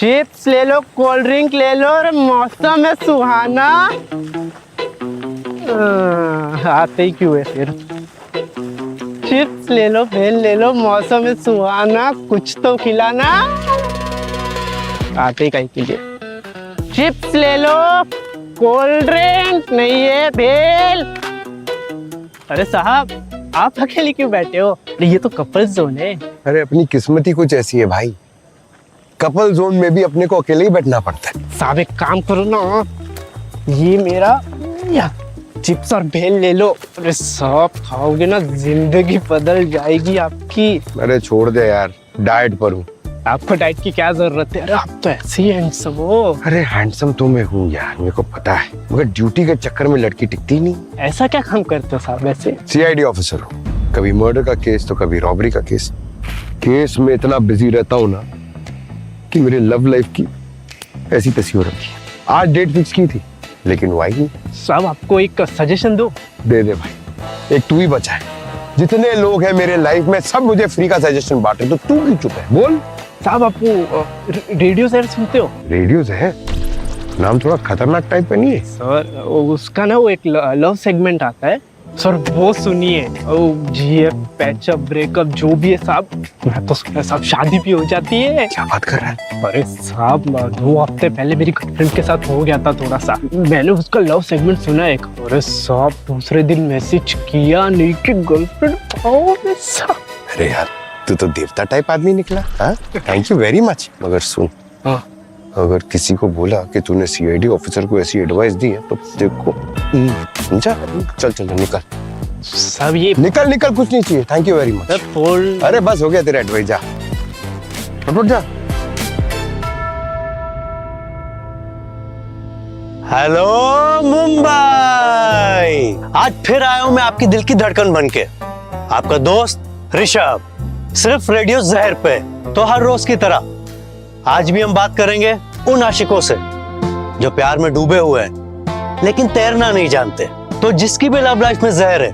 Chips ले लो, cold drink ले लो, और मौसम है सुहाना। आते ही क्यों है फिर? चिप्स ले लो, भेल ले लो, मौसम है सुहाना, कुछ तो खिलाना। आते ही कहीं के लिए चिप्स ले लो, कोल्ड ड्रिंक नहीं है, भेल। अरे साहब, आप अकेले क्यों बैठे हो? ये तो कपल जोन है। अरे अपनी किस्मत ही कुछ ऐसी है भाई, कपल जोन में भी अपने को अकेले ही बैठना पड़ता है। साहब एक काम करो ना, ये मेरा चिप्स और भेल ले लो। अरे साहब खाओगे ना जिंदगी बदल जाएगी आपकी। अरे छोड़ दे यार, डाइट पर हूँ। आपको डाइट की क्या जरूरत है? अरे आप तो ऐसे ही हैंडसम हो। अरे हैंडसम तो मैं हूँ यार, मेरे को पता है, मगर ड्यूटी के चक्कर में लड़की टिकती नहीं। ऐसा क्या काम करते हो साहब वैसे? सीआईडी ऑफिसर हूँ, कभी मर्डर का केस तो कभी रॉबरी का केस। केस में इतना बिजी रहता हूँ ना कि मेरे लव लाइफ की ऐसी तैसी हो रखी है। आज डेट फिक्स की थी लेकिन वो आई नहीं। साहब आपको एक सजेशन दो। दे दे भाई, एक तू ही बचा है। जितने लोग हैं मेरे लाइफ में सब मुझे फ्री का सजेशन बांट रहे, तो तू क्यों चुप है? बोल। साहब आप रेडियो सर सुनते हो? रेडियो से है, नाम थोड़ा खतरनाक टाइप का नहीं है? सर उसका ना वो एक लव सेगमेंट आता है सर, वो सुनिए। जीएफ, पैचअप, ब्रेकअप जो भी है साहब, मैं तो सुना साहब शादी भी हो जाती है। क्या बात कर रहा है? अरे साहब 2 हफ्ते पहले मेरी गर्लफ्रेंड के साथ हो गया था थोड़ा सा, मैंने उसका लव सेगमेंट सुना एक। अरे साहब दूसरे दिन मैसेज किया नहीं कि गर्लफ्रेंड आओगे साहब। अरे यार तू तो देवता टाइप आदमी निकला। हाँ थैंक यू वेरी मच। मगर सुन, हाँ अगर किसी को बोला कि तूने सीआईडी ऑफिसर को ऐसी एडवाइस दी है तो देखो, समझा? चल चल निकल साहब। ये निकल निकल, कुछ नहीं चाहिए। Thank you very much. अरे बस हो गया तेरा एडवाइस, जा फटाफट जा। हेलो मुंबई, आज फिर आया हूं मैं आपकी दिल की धड़कन बनके, आपका दोस्त ऋषभ, सिर्फ रेडियो जहर पे। तो हर रोज की तरह आज भी हम बात करेंगे उन आशिकों से जो प्यार में डूबे हुए हैं लेकिन तैरना नहीं जानते। तो जिसकी भी लव लाइफ में जहर है,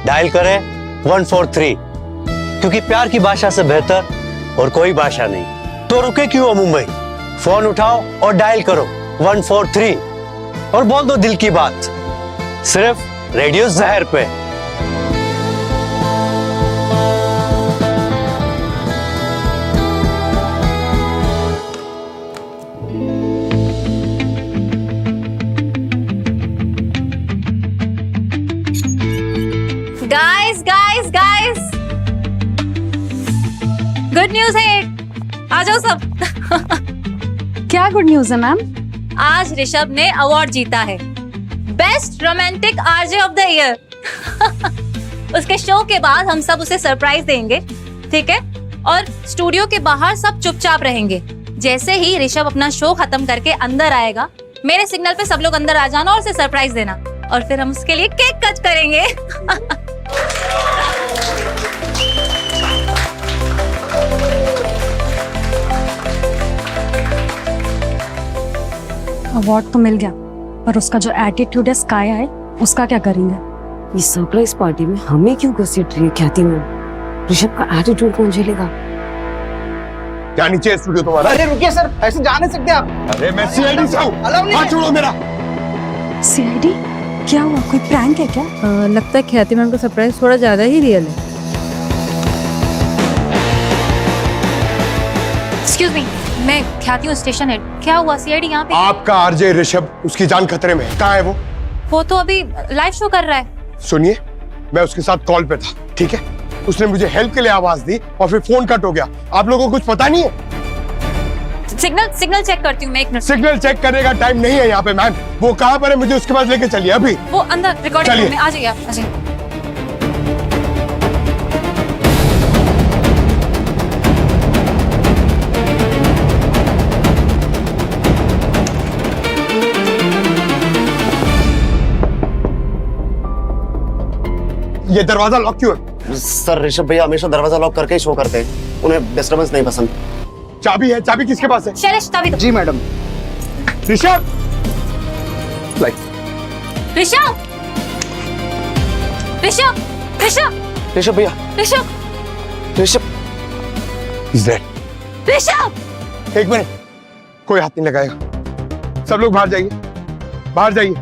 डायल करें 143, क्योंकि प्यार की भाषा से बेहतर और कोई भाषा नहीं। तो रुके क्यों हो मुंबई, फोन उठाओ और डायल करो 143 और बोल दो दिल की बात, सिर्फ रेडियो जहर पे। गाइस गुड न्यूज है, आ जाओ सब। क्या गुड न्यूज है मैम? आज ऋषभ ने अवार्ड जीता है, best romantic RJ of the year. उसके शो के बाद हम सब उसे सरप्राइज देंगे, ठीक है? और स्टूडियो के बाहर सब चुपचाप रहेंगे। जैसे ही ऋषभ अपना शो खत्म करके अंदर आएगा, मेरे सिग्नल पे सब लोग अंदर आ जाना और उसे सरप्राइज देना, और फिर हम उसके लिए केक कट करेंगे। अवार्ड तो मिल गया, पर उसका जो एटीट्यूड है स्काई है, उसका क्या करेंगे? ये सरप्राइज पार्टी में हमें क्यों घसीट रही है ख्याति मैम? ऋषभ का एटीट्यूड कौन झेलेगा? क्या नीचे है स्टूडियो तुम्हारा? अरे रुकिए सर, ऐसे जा नहीं सकते आप। अरे मैं सीआईडी से हूँ, हाथ छोड़ो मेरा। सीआईडी? क्या हुआ, कोई प्रैंक है क्या? लगता है ख्याति मैम का सरप्राइज थोड़ा ज्यादा ही रियल है। एक्सक्यूज मी, मैं ख्याति हूँ स्टेशन हेड। क्या हुआ? सीआईडी यहाँ पे? आपका आरजे ऋषभ, उसकी जान खतरे में है। कहाँ है वो? वो तो अभी लाइव शो कर रहा है। सुनिए, मैं उसके साथ कॉल पे था, ठीक है? उसने मुझे हेल्प के लिए आवाज दी और फिर फोन कट हो गया। आप लोगों को कुछ पता नहीं है? सिग्नल चेक करती हूँ मैं, एक मिनट। सिग्नल चेक करने का टाइम नहीं है यहाँ पे मैम। वो कहाँ पर है, मुझे उसके पास लेके चलिए अभी। वो अंदर रिकॉर्डिंग रूम में। आ जाइए आप, आ जाइए। ये दरवाजा लॉक क्यों है? सर ऋषभ भैया हमेशा दरवाजा लॉक करके ही शो करते हैं, उन्हें डिस्टर्बेंस नहीं पसंद। चाबी है? चाबी किसके पास है? शैलेश चाबी दो। जी मैडम। ऋषभ, लाइक ऋषभ, ऋषभ, ऋषभ, ऋषभ भैया, ऋषभ, ऋषभ, इज दैट? ऋषभ। एक मिनट, कोई हाथ नहीं लगाएगा। सब लोग बाहर जाइए, बाहर जाइए।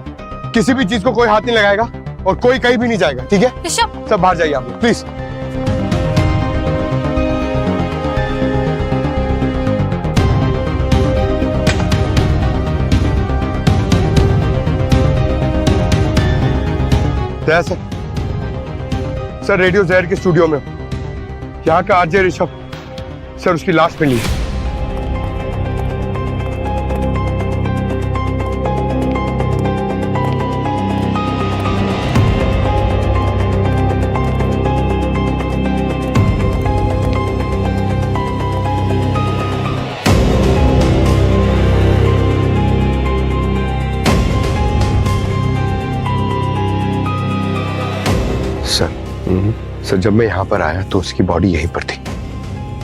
किसी भी चीज को कोई हाथ नहीं लगाएगा और कोई कहीं भी नहीं जाएगा, ठीक है? ऋषभ, सब बाहर जाइए आप लोग, प्लीज। जय सर। सर रेडियो जहर के स्टूडियो में हूं। यहाँ का आरजे ऋषभ सर, उसकी लाश मिली है। सर जब मैं यहाँ पर आया तो उसकी बॉडी यहीं पर थी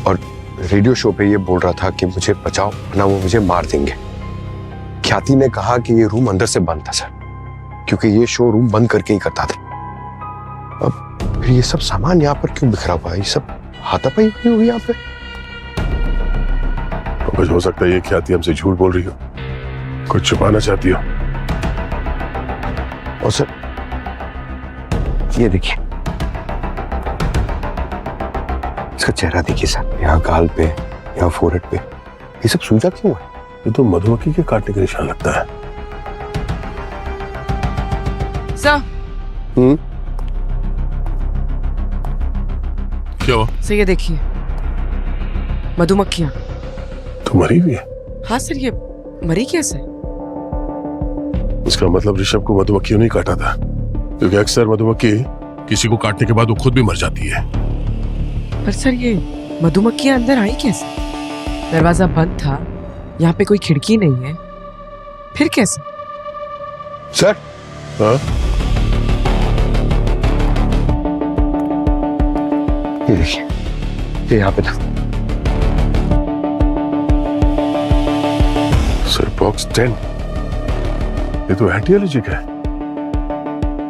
और रेडियो शो पे ये बोल रहा था कि मुझे बचाओ वरना वो मुझे मार देंगे। ख्याति ने कहा कि ये रूम अंदर से बंद था सर, क्योंकि ये शो रूम बंद करके ही करता था। अब फिर ये सब सामान यहाँ पर क्यों बिखरा हुआ है? ये सब हाथापाई हुई हुई यहाँ पे। कुछ हो सकता है ये ख्याति हमसे झूठ बोल रही हो, कुछ छुपाना चाहती हो। और सर ये देखिए, इसका चेहरा देखिए सर, यहाँ गाल पे, यहाँ फोरहेड पे, ये सब सूजा क्यों है? ये तो मधुमक्खी के काटने का निशान लगता है। सर क्या हुआ? सर ये देखिए, मधुमक्खियां। तो मरी हुई है? हाँ सर, ये मरी कैसे? इसका मतलब ऋषभ को मधुमक्खियों ने काटा था, क्योंकि अक्सर मधुमक्खी किसी को काटने के बाद वो खुद भी मर जाती है। पर सर ये मधुमक्खियां अंदर आई कैसे? दरवाजा बंद था, यहाँ पे कोई खिड़की नहीं है, फिर कैसे? सर हाँ? ये देखिए, ये यहाँ पे था। सर बॉक्स 10, ये तो एंटी एलर्जिक है।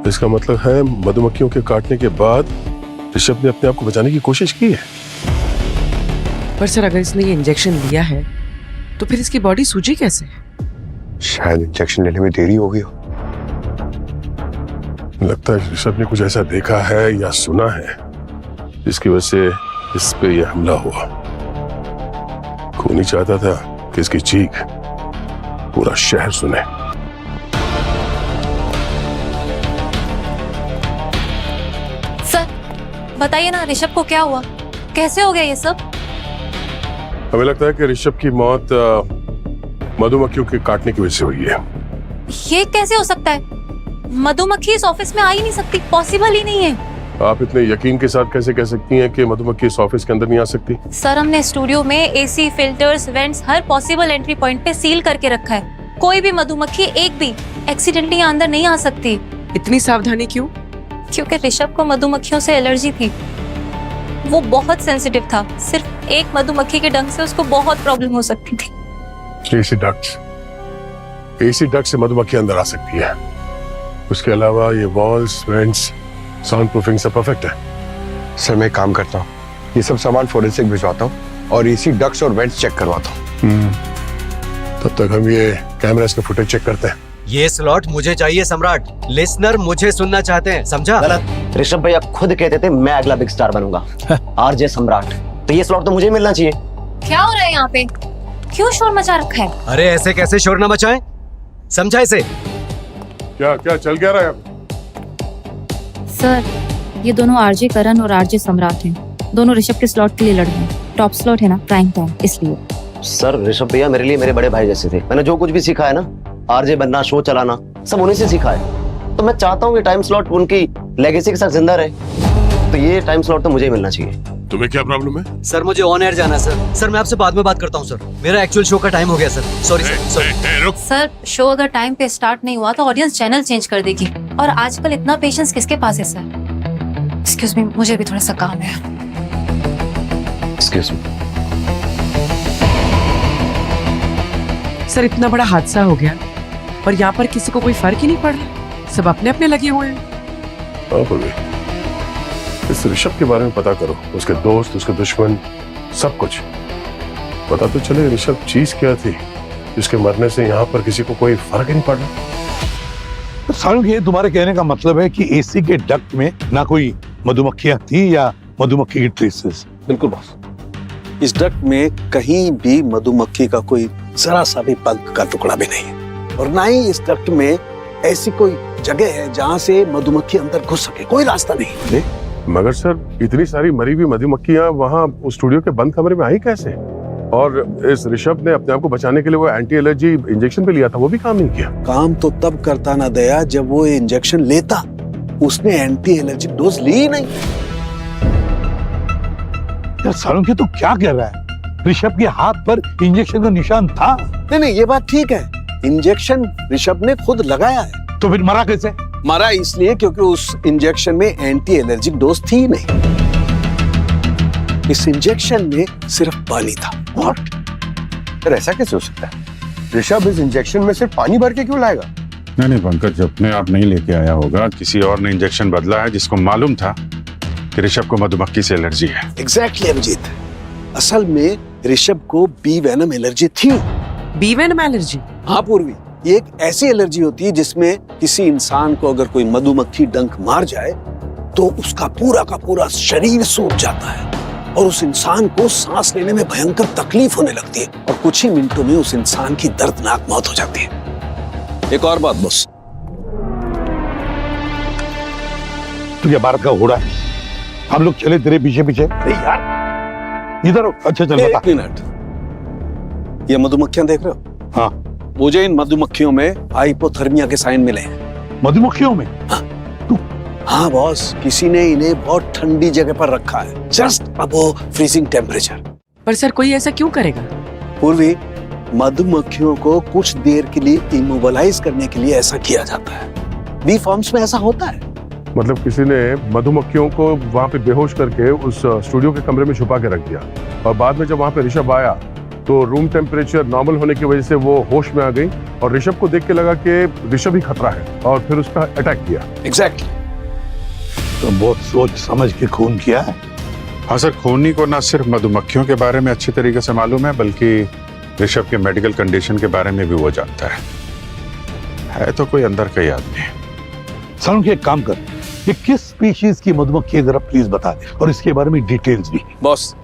इसका मतलब है मधुमक्खियों के काटने के बाद ऋषभ ने अपने आप को बचाने की कोशिश की है। पर सर अगर इसने ये इंजेक्शन लिया है तो फिर इसकी बॉडी सूजी कैसे? शायद इंजेक्शन लेने में देरी हो गई हो। लगता है ऋषभ ने कुछ ऐसा देखा है या सुना है जिसकी वजह से इस पे यह हमला हुआ। खूनी चाहता था कि इसकी चीख पूरा शहर सुने। सर बताइए ना, ऋषभ को क्या हुआ, कैसे हो गया ये सब? हमें लगता है कि ऋषभ की मौत मधुमक्खियों के काटने की वजह से हुई है। ये कैसे हो सकता है? मधुमक्खी इस ऑफिस में आ ही नहीं सकती, पॉसिबल ही नहीं है। आप इतने यकीन के साथ कैसे कह सकती हैं कि मधुमक्खी इस ऑफिस के अंदर नहीं आ सकती? सर हमने स्टूडियो में एसी, फिल्टर्स, वेंट्स, हर पॉसिबल एंट्री पॉइंट पे सील करके रखा है। कोई भी मधुमक्खी एक भी एक्सीडेंटली यहाँ अंदर नहीं आ सकती। इतनी सावधानी क्यों? क्योंकि ऋषभ को मधुमक्खियों से एलर्जी थी, वो बहुत सेंसिटिव था। सिर्फ एक मधुमक्खी के डंक से उसको बहुत प्रॉब्लम हो सकती थी। एसी डक्ट से मधुमक्खी अंदर आ सकती है, उसके अलावा ये वॉल्स, वेंट्स, साउंड प्रूफिंग सब परफेक्ट है। सर मैं एक काम करता हूँ, ये सब सामान फोरेंसिक भिजवाता हूँ और एसी डक्ट्स और वेंट्स चेक करवाता हूँ। तब तक हम ये कैमरास का फुटेज चेक करते हैं। ये स्लॉट मुझे चाहिए सम्राट, लिसनर मुझे सुनना चाहते हैं, समझा? गलत। ऋषभ भैया खुद कहते थे मैं अगला बिग स्टार बनूंगा, आरजे सम्राट, तो ये स्लॉट तो मुझे मिलना चाहिए। क्या हो रहा है यहाँ पे? क्यों शोर मचा रखा है? अरे ऐसे कैसे शोर न मचाएं, समझा इसे? क्या क्या चल क्या रहा है? सर ये दोनों आरजे करण और आरजे सम्राट हैं, दोनों ऋषभ के स्लॉट के लिए लड़ रहे हैं। टॉप स्लॉट है ना, प्राइम टाइम, इसलिए। सर ऋषभ भैया मेरे लिए मेरे बड़े भाई जैसे थे, मैंने जो कुछ भी सीखा है ना, आरजे बनना, शो चलाना, सब उन्हीं से सीखा है। तो मैं चाहता हूँ कि टाइम स्लॉट उनकी लेगेसी के साथ जिंदा रहे, तो ये टाइम स्लॉट तो मुझे ही मिलना चाहिए। तुम्हें क्या प्रॉब्लम है? सर मुझे ऑन एयर जाना है सर। सर मैं आपसे बाद में बात करता हूँ सर, मेरा एक्चुअल शो का टाइम हो गया sir, sorry sir. Sorry sir show अगर टाइम पे स्टार्ट नहीं हुआ तो ऑडियंस चैनल चेंज कर देगी, और आजकल इतना पेशेंस किसके पास है सर? एक्सक्यूज मी, मुझे भी थोड़ा सा काम है। Excuse me. सर इतना बड़ा हादसा हो गया और यहाँ पर किसी को कोई फर्क ही नहीं पड़ रहा, सब अपने अपने लगे हुए हैं। इस ऋषभ के बारे में पता करो, उसके दोस्त, उसके दुश्मन, सब कुछ पता तो चले ऋषभ चीज क्या थी इसके मरने से यहाँ पर किसी को कोई फर्क ही नहीं पड़ रहा। सारुण, ये तुम्हारे कहने का मतलब है कि एसी के डक्ट में ना कोई मधुमक्खियां थी या मधुमक्खी की ट्रेसेस? बिल्कुल बॉस, इस डक्ट में कहीं भी मधुमक्खी का कोई जरा सा भी पंख का टुकड़ा भी नहीं है, और ना ही इस डक्ट में ऐसी कोई जगह है जहां से मधुमक्खी अंदर घुस सके, कोई रास्ता नहीं। मगर सर, इतनी सारी मरी हुई मधुमक्खियां वहां उस स्टूडियो के बंद कमरे में आई कैसे? और इस ऋषभ ने अपने आप को बचाने के लिए वो एंटी एलर्जी इंजेक्शन भी लिया था, वो भी काम नहीं किया। काम तो तब करता ना दया जब वो इंजेक्शन लेता, उसने एंटी एलर्जी डोज ली ही नहीं। यार सारुण, के तू क्या कह रहा है? ऋषभ के हाथ पर इंजेक्शन का निशान था। नहीं, ये बात ठीक है, इंजेक्शन ऋषभ ने खुद लगाया है। तो फिर मरा कैसे? मरा इसलिए क्योंकि उस इंजेक्शन में एंटी एलर्जिक डोज थी नहीं, इस इंजेक्शन में सिर्फ पानी था। What? सर, ऐसा कैसे हो सकता है? ऋषभ इस इंजेक्शन में सिर्फ पानी भर के क्यों लाएगा? नहीं पंकज, अपने आप नहीं लेके आया होगा, किसी और ने इंजेक्शन बदला है जिसको मालूम था कि ऋषभ को मधुमक्खी से एलर्जी है। एग्जैक्टली अभिजीत, असल में ऋषभ को बी वेनम एलर्जी थी। Bee venom allergy? हाँ पूर्वी, ये एक ऐसी एलर्जी होती है जिसमें किसी इंसान को अगर कोई मधुमक्खी डंक मार जाए तो उसका पूरा का पूरा शरीर सूख जाता है और उस इंसान को सांस लेने में भयंकर तकलीफ होने लगती है और कुछ ही मिनटों में उस इंसान की दर्दनाक मौत हो जाती है। एक और बात बॉस, तुझे भारत का घोड़ा है, हम लोग चले तेरे पीछे पीछे। यार इधर, अच्छा चल बता। एक मिनट, ये मधुमक्खियां देख रहे हो? हाँ। मुझे इन मधुमक्खियों में हाइपोथर्मिया के साइन मिले हैं। मधुमक्खियों में? हाँ बॉस, किसी ने इन्हें बहुत ठंडी जगह पर रखा है, जस्ट अबव फ्रीजिंग टेम्परेचर। पर सर, कोई ऐसा क्यों करेगा? पूर्वी, मधुमक्खियों को कुछ देर के लिए इमोबलाइज करने के लिए ऐसा किया जाता है। बी फॉर्म्स में ऐसा होता है। मतलब किसी ने मधुमक्खियों को वहां पे बेहोश करके उस स्टूडियो के कमरे में छुपा के रख दिया और बाद में जब वहां पे ऋषभ आया तो रूम टेम्परेचर नॉर्मल होने की वजह से वो होश में आ गई और ऋषभ को देख के लगा कि ऋषभ ही खतरा है और फिर उसका अटैक किया। एग्जैक्टली। तो बहुत सोच समझ के खून किया है। हाँ सर, खूनी को न सिर्फ मधुमक्खियों के बारे में अच्छी तरीके से मालूम है बल्कि ऋषभ के मेडिकल कंडीशन के बारे में भी वो जानता है तो कोई अंदर का ही आदमी। सारुण, एक काम कर, ये किस स्पीशीज की मधुमक्खी है जरा प्लीज बता दे और इसके बारे में डिटेल्स भी। बॉस,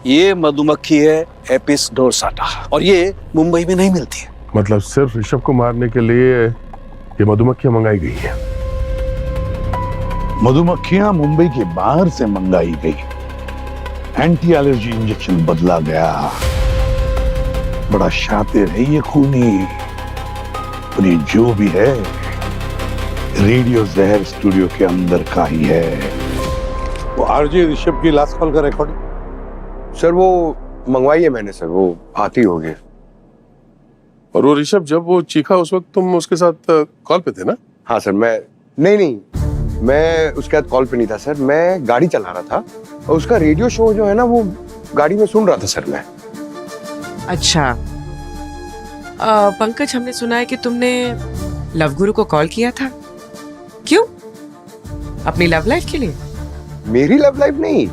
ये मधुमक्खी है एपिस डोर्साटा और ये मुंबई में नहीं मिलती है। मतलब सिर्फ ऋषभ को मारने के लिए ये मधुमक्खियां मंगाई गई हैं। मधुमक्खियां मुंबई के बाहर से मंगाई गई, एंटी एलर्जी इंजेक्शन बदला गया। बड़ा शातिर है ये खूनी, और ये जो भी है रेडियो जहर स्टूडियो के अंदर का ही है। वो आरजे ऋषभ की लास्ट कॉल का रिकॉर्ड? सर वो मंगवाई है मैंने सर, वो आती होगी। और वो ऋषभ जब वो चीखा उस वक्त तुम उसके साथ कॉल पे थे ना? हाँ सर, नहीं मैं उसके साथ कॉल पे नहीं था सर, मैं गाड़ी चला रहा था और उसका रेडियो शो जो है ना वो गाड़ी में सुन रहा था सर मैं। अच्छा पंकज, हमने सुना है कि तुमने लव गुरु को कॉल किया था, क्यों? अपनी लव लाइफ के लिए? मेरी लव लाइफ नहीं,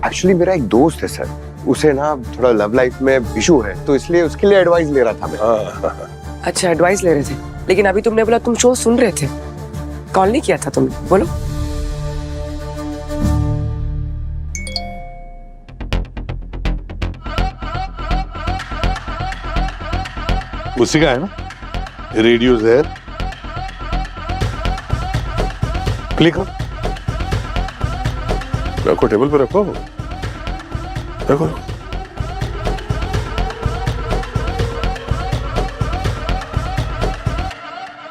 एक्चुअली मेरा एक दोस्त है सर, उसे ना थोड़ा लव लाइफ में इशू है तो इसलिए उसके लिए एडवाइस ले रहा था मैं। अच्छा, एडवाइस ले रहे थे, लेकिन अभी तुमने बोला तुम शो सुन रहे थे, कॉल नहीं किया था तुमने, बोलो। उसी का है ना रेडियो जहर? क्लिक करो, रखो टेबल पे रखो।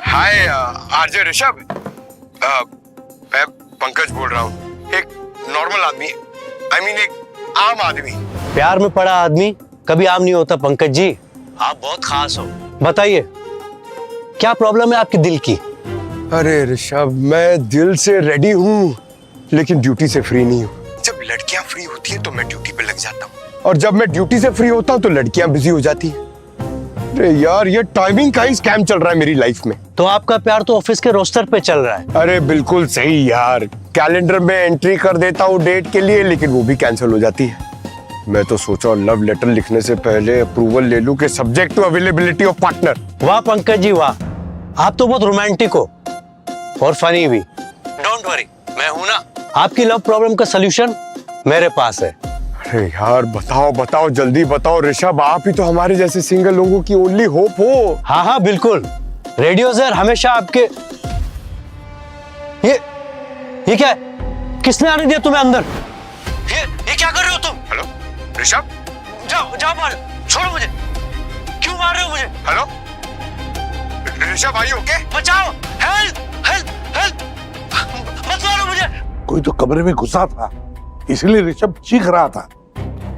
हाय आरजे ऋषभ, मैं पंकज बोल रहा हूँ। एक नॉर्मल आदमी, आई मीन एक आम आदमी। प्यार में पड़ा आदमी कभी आम नहीं होता पंकज जी, आप बहुत खास हो। बताइए क्या प्रॉब्लम है आपकी दिल की? अरे ऋषभ, मैं दिल से रेडी हूँ लेकिन ड्यूटी से फ्री नहीं हूँ। जब लड़कियां फ्री होती है तो मैं ड्यूटी पे लग जाता हूँ और जब मैं ड्यूटी से फ्री होता हूँ तो लड़कियां बिजी हो जाती है। अरे यार, ये टाइमिंग का ही स्कैम चल रहा है मेरी लाइफ में। तो आपका प्यार तो ऑफिस के रोस्टर पे चल रहा है। अरे बिल्कुल सही यार, कैलेंडर में एंट्री कर देता हूँ डेट के लिए लेकिन वो भी कैंसिल हो जाती है। मैं तो सोचा लव लेटर लिखने से पहले अप्रूवल ले लूं कि subject to availability of partner. वाह पंकज जी वाह, आप तो बहुत रोमांटिक हो और फनी भी। डोंट वरी, मैं हूं ना, आपकी लव प्रॉब्लम का सलूशन मेरे पास है। अरे यार बताओ बताओ, जल्दी बताओ ऋषभ, आप ही तो हमारे जैसे सिंगल लोगों की ओनली होप हो। हाँ हाँ बिल्कुल, रेडियो ज़हर हमेशा आपके। ये क्या है? किसने आने दिया तुम्हें अंदर? ये क्या कर रहे हो तुम? हेलो ऋषभ, जाओ जाओ बाहर, छोड़ो मुझे। क्यों मार रहे हो मुझे? हेलो ऋषभ, आई ओके? बचाओ, हेल्प हेल्प हेल्प, मत मारो मुझे। कोई तो कमरे में घुसा था, इसलिए ऋषभ चीख रहा था।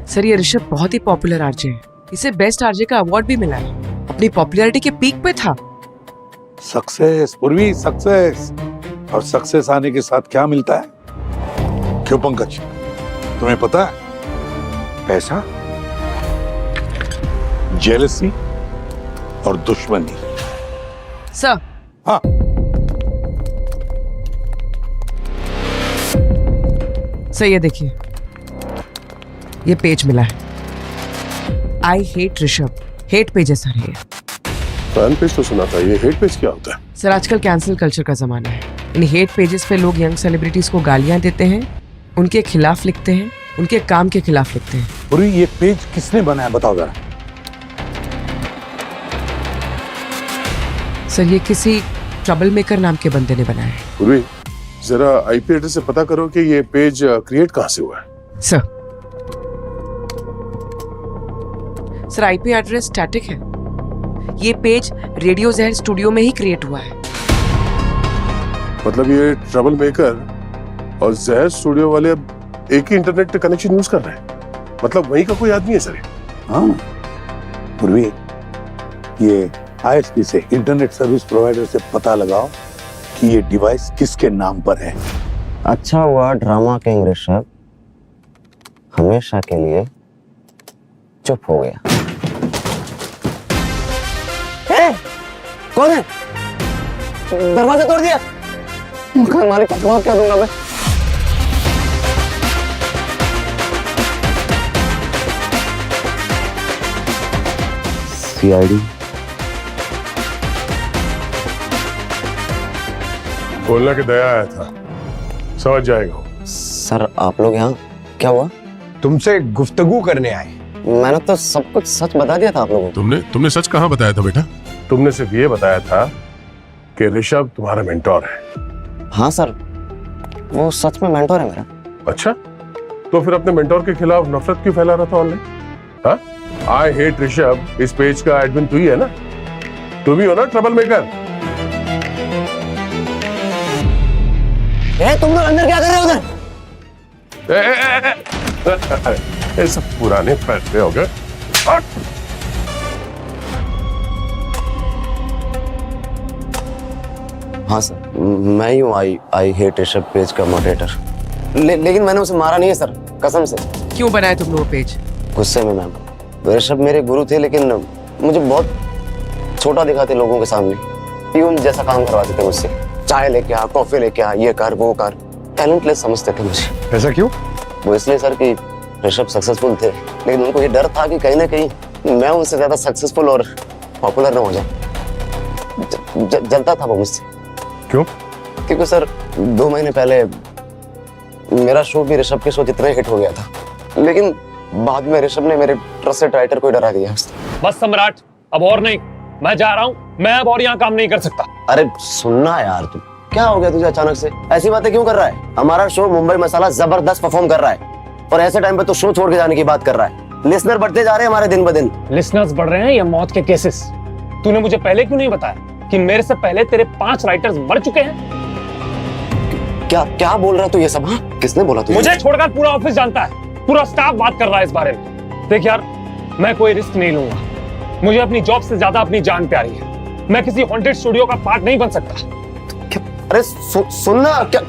सर ये ऋषभ बहुत ही पॉपुलर आरजे है, इसे बेस्ट आरजे का अवार्ड भी मिला है, अपनी पॉपुलैरिटी के पीक पे था। सक्सेस पूर्वी, सक्सेस। और सक्सेस आने के साथ क्या मिलता है? क्यों पंकज, तुम्हें पता है? पैसा, जेलसी और दुश्मनी। सर हाँ, सर ये देखिए, ये पेज मिला है, I hate Rishabh, hate page है सर ये। फैन पेज तो सुना था, ये हेट पेज क्या होता है? सर आजकल कैंसिल कल्चर का जमाना है, इन हेट पेजेस पे लोग यंग सेलिब्रिटीज को गालियां देते हैं, उनके खिलाफ लिखते हैं, उनके काम के खिलाफ लिखते हैं। पूर्वी ये पेज किसने बनाया बताओ जरा। सर ये किसी ट्रबल मेकर नाम के बंदे ने बनाया है। पूर्वी जरा आईपी एड्रेस से पता करो कि ये पेज क्रिएट कहाँ से हुआ है। सर आईपी एड्रेस स्टैटिक है, ये पेज रेडियो ज़हर स्टूडियो में ही क्रिएट हुआ है। मतलब ये ट्रबल मेकर और ज़हर स्टूडियो वाले अब एक ही इंटरनेट कनेक्शन यूज कर रहे हैं, मतलब वहीं का कोई आदमी है सर ये? हाँ पूर्वी, ये आईएसपी से, इंटरनेट सर्विस प्रोवाइडर से पता लगाओ कि ये डिवाइस किसके नाम पर है। अच्छा हुआ ड्रामा किंग ऋषभ हमेशा के लिए चुप हो गया। कौन है? दरवाजा तोड़ दिया। मकान मालिक का जवाब क्या दूंगा मैं? सीआईडी बोलना कि दया आया था, समझ जाएगा। सर आप लोग यहाँ क्या हुआ? तुमसे गुफ्तगू करने आए। मैंने तो सब कुछ सच बता दिया था आप लोगों को। तुमने सच कहाँ बताया था बेटा? तुमने सिर्फ ये बताया था कि ऋषभ तुम्हारा मेंटोर है। हाँ सर, वो सच में मेंटोर है मेरा। अच्छा, तो फिर अपने मेंटोर के खिलाफ नफरत क्यों फैला रहा था ऑनलाइन? हाँ, आई हेट ऋषभ, इस पेज का एडमिन तू ही है ना? तुम ही हो ना ट्रबल मेकर? तुम लोग अंदर क्या कर रहे हो उधर? ये सब पुराने फैसले हो गए। हाँ सर, मैं ही हूँ आई हेट ऋषभ पेज का मॉडरेटर। लेकिन मैंने उसे मारा नहीं है सर, कसम से। क्यों बनाया तुमने वो पेज? गुस्से में मैम। ऋषभ मेरे गुरु थे, लेकिन मुझे बहुत छोटा दिखाते लोगों के सामने। प्यून जैसा काम करवाते थे मुझसे, चाय लेके आ, कॉफी लेके आ, ये कर वो कर। टैलेंटलेस समझते थे मुझे। ऐसा क्यों? वो इसलिए सर कि ऋषभ सक्सेसफुल थे, लेकिन उनको ये डर था कि कहीं ना कहीं मैं उनसे ज्यादा सक्सेसफुल और पॉपुलर न हो जाऊं। जलता था वो मुझसे। क्यों? क्योंकि सर 2 महीने पहले मेरा शो भी ऋषभ के शो जितना हिट हो गया था, लेकिन बाद में ऋषभ ने मेरे ट्रस्टेड राइटर को डरा दिया। बस सम्राट, अब और नहीं, मैं जा रहा हूँ, मैं अब और यहाँ काम नहीं कर सकता। अरे सुनना यार, तू क्या हो गया तुझे अचानक से? ऐसी बातें क्यों कर रहा है? हमारा शो मुंबई मसाला जबरदस्त परफॉर्म कर रहा है, और ऐसे टाइम पे तो शो छोड़ के जाने की बात कर रहा है। लिसनर बढ़ते जा रहे हैं हमारे दिन ब दिन। लिसनर्स बढ़ रहे हैं या मौत के केसेस? तूने मुझे पहले क्यों नहीं बताया कि मेरे से पहले तेरे 5 राइटर्स मर चुके हैं? क्या बोल रहा है तू ये सब? हाँ, किसने बोला तुझे? मुझे छोड़कर पूरा ऑफिस जानता है, पूरा स्टाफ बात कर रहा है इस बारे में। देख यार, मैं कोई रिस्क नहीं लूंगा, मुझे अपनी जॉब से ज्यादा अपनी जान प्यारी है। मैं किसी हॉन्टेड स्टूडियो का पार्ट नहीं बन सकता। अरे सुनना क्या?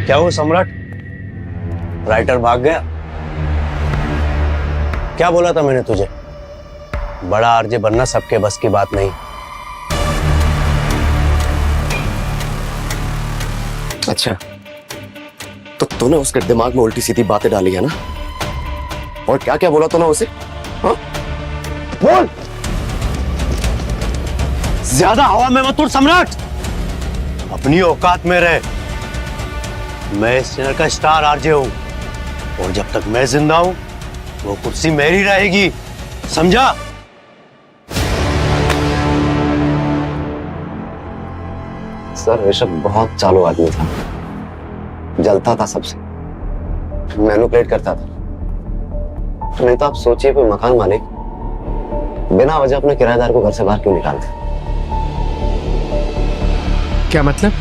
क्या हुआ सम्राट? राइटर भाग गया? क्या बोला था मैंने तुझे? बड़ा आरजे बनना सबके बस की बात नहीं। अच्छा, तो तूने उसके दिमाग में उल्टी सीधी बातें डाली है ना? और क्या क्या बोला तूने उसे? हाँ? बोल। ज्यादा हवा में मत उड़ सम्राट, अपनी औकात में रह। मैं इस चैनल का स्टार आरजे हूं और जब तक मैं जिंदा हूं वो कुर्सी मेरी रहेगी, समझा? सर ऋषभ बहुत चालू आदमी था, जलता था सबसे, मैनिपुलेट करता था। नहीं तो आप सोचिए कोई मकान मालिक बिना वजह अपने किराएदार को घर से बाहर क्यों निकालते? क्या मतलब?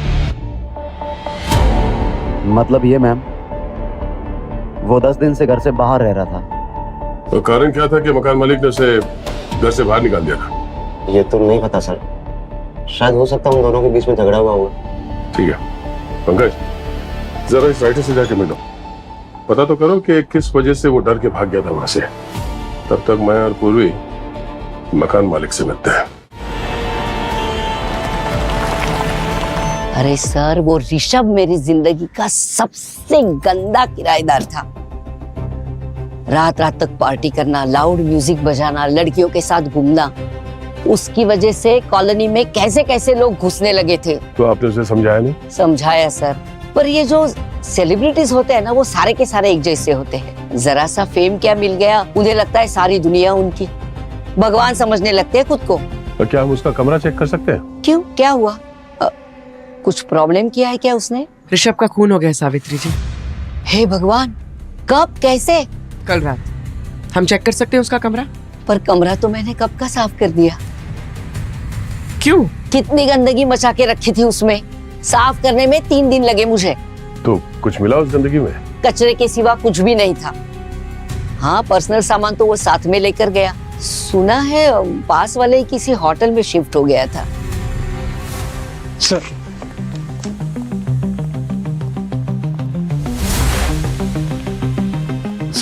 मतलब ये मैम, वो 10 दिन से घर से बाहर रह रहा था। तो कारण क्या था कि मकान मालिक ने उसे घर से बाहर निकाल दिया था? ये तो नहीं पता सर, शायद हो सकता है उन दोनों के बीच में झगड़ा हुआ होगा। ठीक है पंकज, जरा इस राइटर से जाके मिलो, पता तो करो कि किस वजह से वो डर के भाग गया था वहां से। तब तक मैं और पूर्वी मकान मालिक से मिलते हैं। अरे सर, वो ऋषभ मेरी जिंदगी का सबसे गंदा किराएदार था। रात रात तक पार्टी करना, लाउड म्यूजिक बजाना, लड़कियों के साथ घूमना, उसकी वजह से कॉलोनी में कैसे कैसे लोग घुसने लगे थे। तो आपने उसे समझाया नहीं? समझाया सर, पर ये जो सेलिब्रिटीज होते हैं ना, वो सारे के सारे एक जैसे होते हैं। जरा सा फेम क्या मिल गया, उन्हें लगता है सारी दुनिया उनकी, भगवान समझने लगते हैं खुद को। तो क्या हम उसका कमरा चेक कर सकते हैं? क्यों, क्या हुआ? कुछ प्रॉब्लम किया है क्या उसने? ऋषभ का खून हो गया सावित्री जी। हे भगवान, कब, कैसे? कल रात। हम चेक कर सकते हैं उसका कमरा? पर कमरा तो मैंने कब का साफ कर दिया। क्यों? कितनी गंदगी मचा के रखी थी उसमें, साफ करने में 3 दिन लगे मुझे। तो कुछ मिला उस गंदगी में? कचरे के सिवा कुछ भी नहीं था। हाँ, पर्सनल सामान तो वो साथ में लेकर गया। सुना है पास वाले किसी होटल में शिफ्ट हो गया था। सर,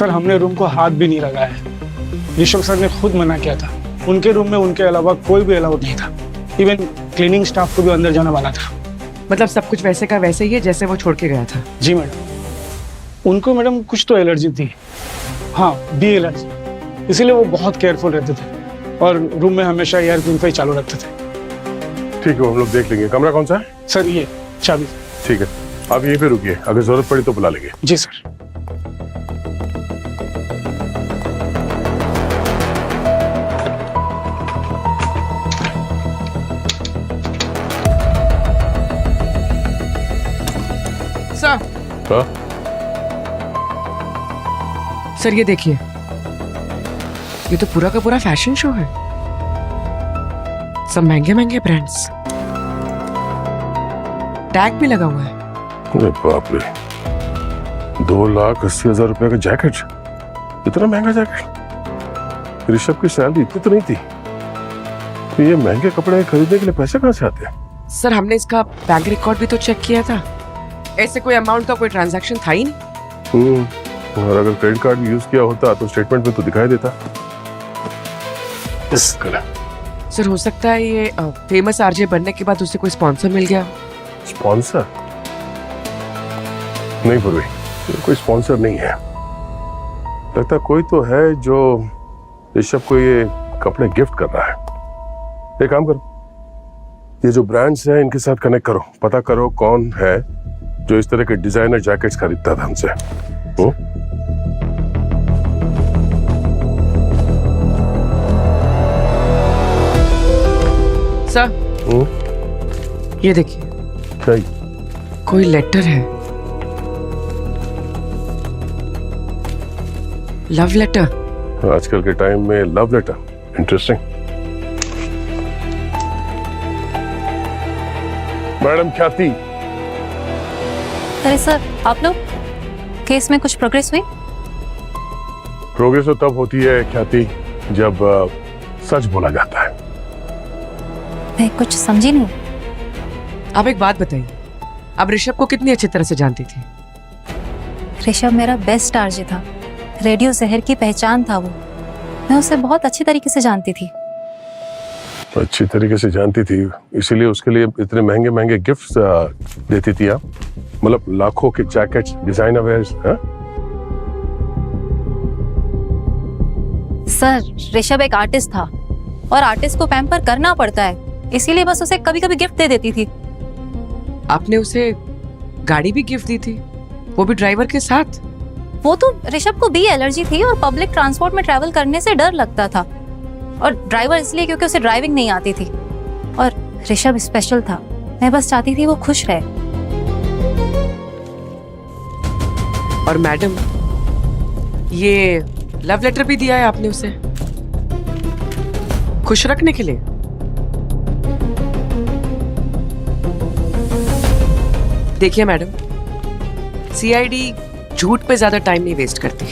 हमने रूम को हाथ भी नहीं लगाया है। ऋषभ सर ने खुद मना किया था। उनके रूम में उनके अलावा कोई भी अलाउड नहीं था। इवन क्लीनिंग स्टाफ को भी अंदर जाना मना था। मतलब सब कुछ वैसे का वैसे ही है जैसे वो छोड़ के गया था? जी मैडम। उनको मैडम कुछ तो एलर्जी थी, हाँ, बी एलर्जी, इसीलिए वो बहुत केयरफुल रहते थे और रूम में हमेशा एयर प्यूरिफायर चालू रखते थे। ठीक है, हम लोग देख लेंगे। कमरा कौन सा है? सर ये चाबी। ठीक है, आप यहीं पे रुकिए, अगर जरूरत पड़ी तो बुला लेंगे। जी सर। हाँ? सर ये देखिए, ये तो पूरा का पूरा फैशन शो है। सब महंगे महंगे ब्रांड्स, टैग भी लगा हुआ है। अरे बाप रे, 2,80,000 रुपए का जैकेट, इतना महंगा जैकेट? ऋषभ की सैलरी इतनी तो नहीं थी, तो ये महंगे कपड़े खरीदने के लिए पैसे कहाँ से आते हैं? सर हमने इसका बैंक रिकॉर्ड भी तो चेक किया था, ऐसे कोई अमाउंट का कोई ट्रांजैक्शन था ही नहीं। और अगर क्रेडिट कार्ड यूज किया होता तो स्टेटमेंट में तो दिखाई देता। सर हो सकता है ये फेमस आरजे बनने के बाद उसे कोई स्पॉन्सर मिल गया। स्पॉन्सर? नहीं पूर्वी, कोई स्पॉन्सर नहीं है। लगता कोई तो है जो ऋषभ को ये कपड़े गिफ्ट कर रहा है। एक काम करो, ये जो ब्रांड्स हैं इनके साथ कनेक्ट करो, पता करो कौन है जो इस तरह के डिजाइनर जैकेट्स खरीदता था हमसे। सर ये देखिए, क्या? कोई लेटर है, लव लेटर। आजकल के टाइम में लव लेटर, इंटरेस्टिंग। मैडम ख्याति। अरे सर, आप लोग, केस में कुछ प्रोग्रेस हुई? प्रोग्रेस तो तब होती है ख्याति जब सच बोला जाता है। मैं कुछ समझी नहीं। आप एक बात बताइए, आप ऋषभ को कितनी अच्छी तरह से जानती थी? ऋषभ मेरा बेस्ट आरजे था, रेडियो जहर की पहचान था वो। मैं उसे बहुत अच्छी तरीके से जानती थी। अच्छी तरीके से जानती थी, इसीलिए उसके लिए इतने महंगे महंगे गिफ्ट्स देती थी आप। मतलब लाखों के jackets, designer wears. Sir Rishabh एक आर्टिस्ट था और आर्टिस्ट को पैम्पर करना पड़ता है, इसीलिए बस उसे कभी कभी गिफ्ट दे देती थी। आपने उसे गाड़ी भी गिफ्ट दी थी, वो भी ड्राइवर के साथ? वो तो ऋषभ को भी एलर्जी थी और पब्लिक ट्रांसपोर्ट में ट्रैवल करने से डर लगता था, और ड्राइवर इसलिए क्योंकि उसे ड्राइविंग नहीं आती थी। और ऋषभ स्पेशल था, मैं बस चाहती थी वो खुश रहे। और मैडम, ये लव लेटर भी दिया है आपने उसे खुश रखने के लिए? देखिए मैडम, सीआईडी झूठ पे ज्यादा टाइम नहीं वेस्ट करती।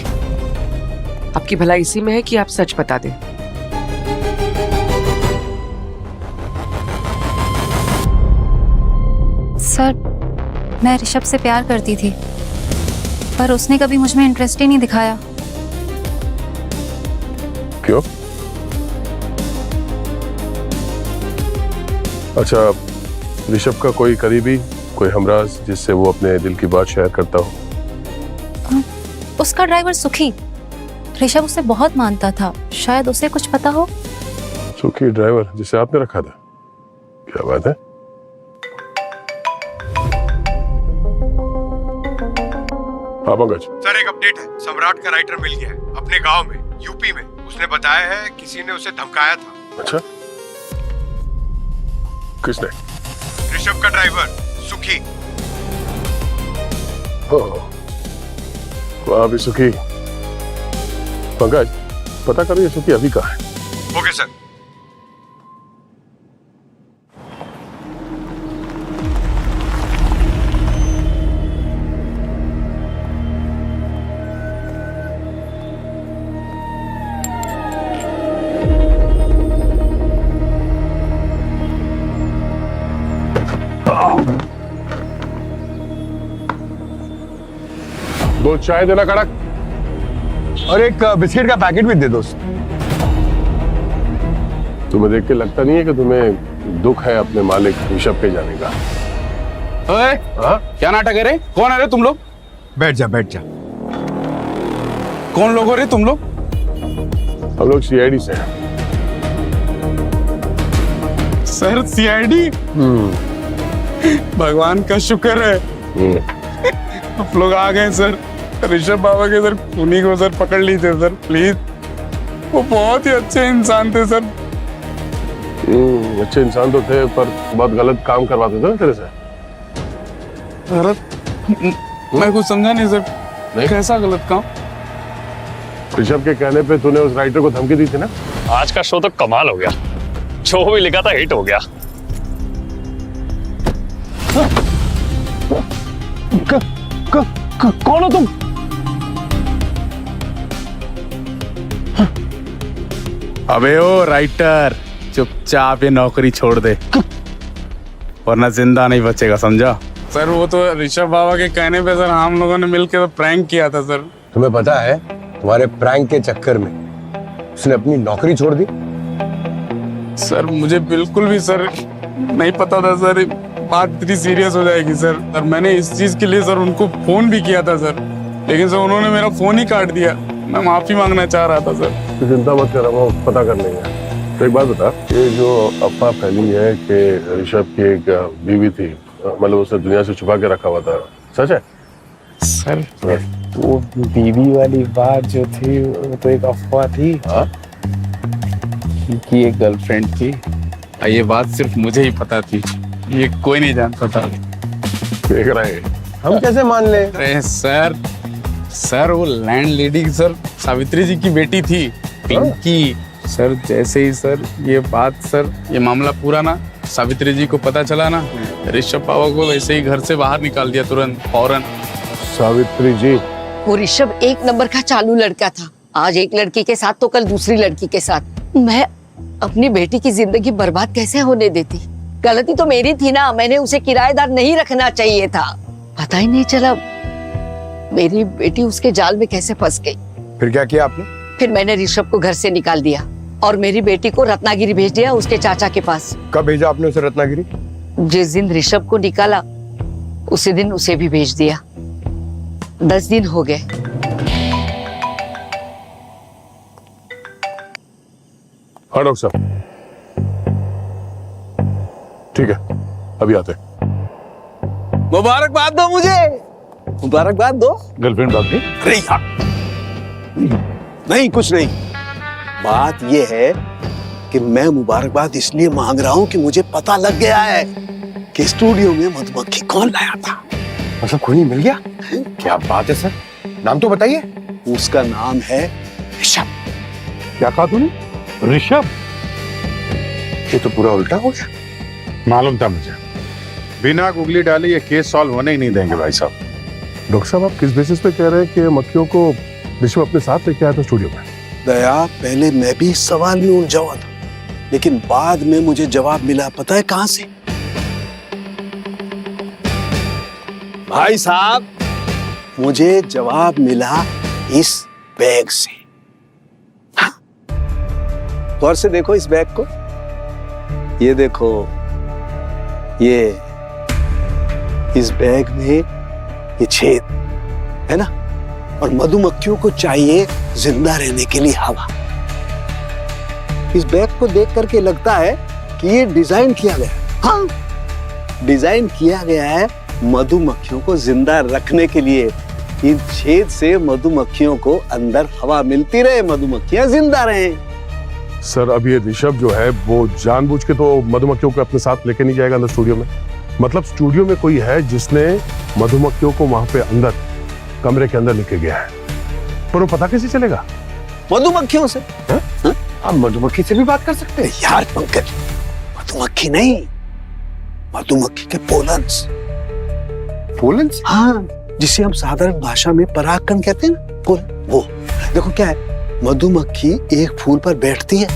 आपकी भलाई इसी में है कि आप सच बता दें। सर मैं ऋषभ से प्यार करती थी, पर उसने कभी मुझ में इंटरेस्ट ही नहीं दिखाया। क्यों? अच्छा, ऋषभ का कोई करीबी, कोई हमराज जिससे वो अपने दिल की बात शेयर करता हो? उसका ड्राइवर सुखी, ऋषभ उसे बहुत मानता था, शायद उसे कुछ पता हो। सुखी ड्राइवर जिसे आपने रखा था? क्या बात है। हाँ पंकज। सर एक अपडेट है, सम्राट का राइटर मिल गया है अपने गांव में, यूपी में। उसने बताया है किसी ने उसे धमकाया था। अच्छा, किसने? ऋषभ का ड्राइवर सुखी। वहां भी सुखी। पंकज पता करो ये सुखी अभी कहाँ है। Okay sir. दो चाय देना कड़क, और एक बिस्किट का पैकेट भी दे दो। तुम्हें देख के लगता नहीं है कि तुम्हें दुख है अपने मालिक ऋषभ के जाने का? ओए, क्या नाटक है रे? कौन है रे तुम लोग? बैठ जा बैठ जा। कौन लोग हो रे तुम लोग? हम लोग सीआईडी से हैं। Sir CID? भगवान का शुक्र है आप लोग आ गए सर। ऋषभ बाबा के सर खूनी को सर पकड़ लीजिए सर प्लीज, वो बहुत ही अच्छे इंसान थे सर। अच्छे इंसान तो थे, पर बहुत गलत काम करवाते थे ना तेरे से। गलत? मैं कुछ समझा नहीं सर। नहीं? कैसा गलत काम? ऋषभ के कहने पे तूने उस राइटर को धमकी दी थी ना? आज का शो तो कमाल हो गया, जो भी लिखा था हिट हो गया। कौन हो तुम? अबे ओ राइटर, चुपचाप ये नौकरी छोड़ दे, वरना जिंदा नहीं बचेगा, समझा? सर वो तो ऋषभ बाबा के कहने पे सर हम लोगों ने मिलकर तो प्रैंक किया था सर। तुम्हें पता है तुम्हारे प्रैंक के चक्कर में उसने अपनी नौकरी छोड़ दी? सर मुझे बिल्कुल भी सर नहीं पता था सर, बात इतनी सीरियस हो जाएगी सर। और मैंने इस चीज के लिए सर उनको फोन भी किया था सर, लेकिन सर उन्होंने मेरा फोन ही काट दिया। मैं माफी मांगना चाह रहा था सर। चिंता मत कर, हम पता कर लेंगे। तो एक बात बता, ये जो अफवाह फैली है कि ऋषभ की एक बीवी थी, मतलब उसने दुनिया से छुपा के रखा हुआ था, सच है? सर वो बीवी वाली बात जो थी वो तो एक अफवाह थी। हाँ? कि एक गर्लफ्रेंड थी, ये बात सिर्फ मुझे ही पता थी, ये कोई नहीं जानता था। देख रहे हैं हम कैसे मान ले? अरे सर वो लैंड लेडी सर सावित्री जी की बेटी थी, पिंकी। सर जैसे ही सर ये बात सर ये मामला पूरा ना सावित्री जी को पता चला ना, ऋषभ बाबा को वैसे ही घर से बाहर निकाल दिया तुरंत, फौरन। सावित्री जी? वो ऋषभ एक नंबर का चालू लड़का था, आज एक लड़की के साथ तो कल दूसरी लड़की के साथ। मैं अपनी बेटी की जिंदगी बर्बाद कैसे होने देती? गलती तो मेरी थी ना, मैंने उसे किराएदार नहीं रखना चाहिए था। पता ही नहीं चला मेरी बेटी उसके जाल में कैसे फंस गई। फिर क्या किया आपने? फिर मैंने ऋषभ को घर से निकाल दिया और मेरी बेटी को रत्नागिरी भेज दिया उसके चाचा के पास। कब भेजा आपने उसे रत्नागिरी? जिस दिन ऋषभ को निकाला उसी दिन उसे भी भेज दिया। 10 दिन हो गए। हाँ डॉक्टर साहब, ठीक है, अभी आते हैं। मुबारकबाद दो मुझे, मुबारकबाद दो। गर्लफ्रेंड बात नहीं? अरे यार, नहीं कुछ नहीं। बात यह है कि मैं मुबारकबाद इसलिए मांग रहा हूं कि मुझे पता लग गया है कि स्टूडियो में मधुमक्खी कौन लाया था। मतलब खूनी मिल गया? क्या बात है सर, नाम तो बताइए। उसका नाम है ऋषभ। क्या कहा तूने? ऋषभ? ये तो पूरा उल्टा हो गया। मालूम था मुझे, बिना गुगली डाले ये केस सॉल्व होने ही नहीं देंगे भाई साहब। डॉक्टर साहब, आप किस बेसिस पे कह रहे हैं कि मक्खियों को ऋषभ अपने साथ लेके आया था स्टूडियो में? दया, पहले मैं भी इस सवाल में उलझा हुआ था, लेकिन बाद में मुझे जवाब मिला। पता है कहां से? भाई साहब, मुझे जवाब मिला इस बैग से। हाँ? गौर से देखो इस बैग को। ये देखो, ये इस बैग में ये छेद है ना, और मधुमक्खियों को चाहिए जिंदा रहने के लिए हवा। इस बैग को देख करके लगता है कि ये डिजाइन किया गया है। हाँ, डिजाइन किया गया है मधुमक्खियों को जिंदा रखने के लिए। इन छेद से मधुमक्खियों को अंदर हवा मिलती रहे, मधुमक्खियां जिंदा रहें। सर, अब ये ऋषभ जो है वो जानबूझ के तो मधुमक्खियों को अपने साथ लेके नहीं जाएगा अंदर स्टूडियो में। मतलब स्टूडियो में कोई है जिसने मधुमक्खियों को वहां पे अंदर कमरे के अंदर लेके गया है, पर वो पता कैसे चलेगा? मधुमक्खियों से। आप मधुमक्खी से भी बात कर सकते हैं यार पंकज, मधुमक्खी नहीं, मधुमक्खी के पोलन्स। पोलन्स? हाँ, जिसे हम साधारण भाषा में परागकण कहते हैं ना, पोलन। वो देखो क्या है, मधुमक्खी एक फूल पर बैठती है,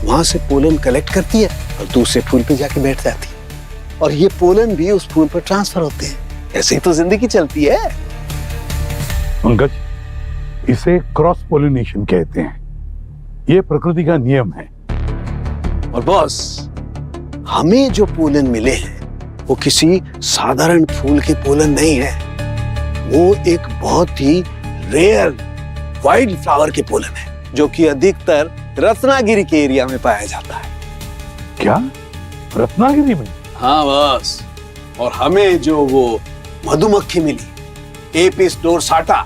वहां से पोलन कलेक्ट करती है और दूसरे फूल पे जाके बैठ जाती है, और ये पोलन भी उस फूल पर ट्रांसफर होते हैं। ऐसे ही तो जिंदगी चलती है। पंकज, इसे क्रॉस पोलिनेशन कहते हैं। ये प्रकृति का नियम है। और बॉस, हमें जो पोलन मिले हैं वो किसी साधारण फूल के पोलन नहीं है, वो एक बहुत ही रेयर वाइल्ड फ्लावर के पोलन है, जो कि अधिकतर रत्नागिरी के एरिया में पाया जाता है। क्या? रत्नागिरी में? हाँ बॉस, और हमें जो वो मधुमक्खी मिली, एपिस डोरसाटा,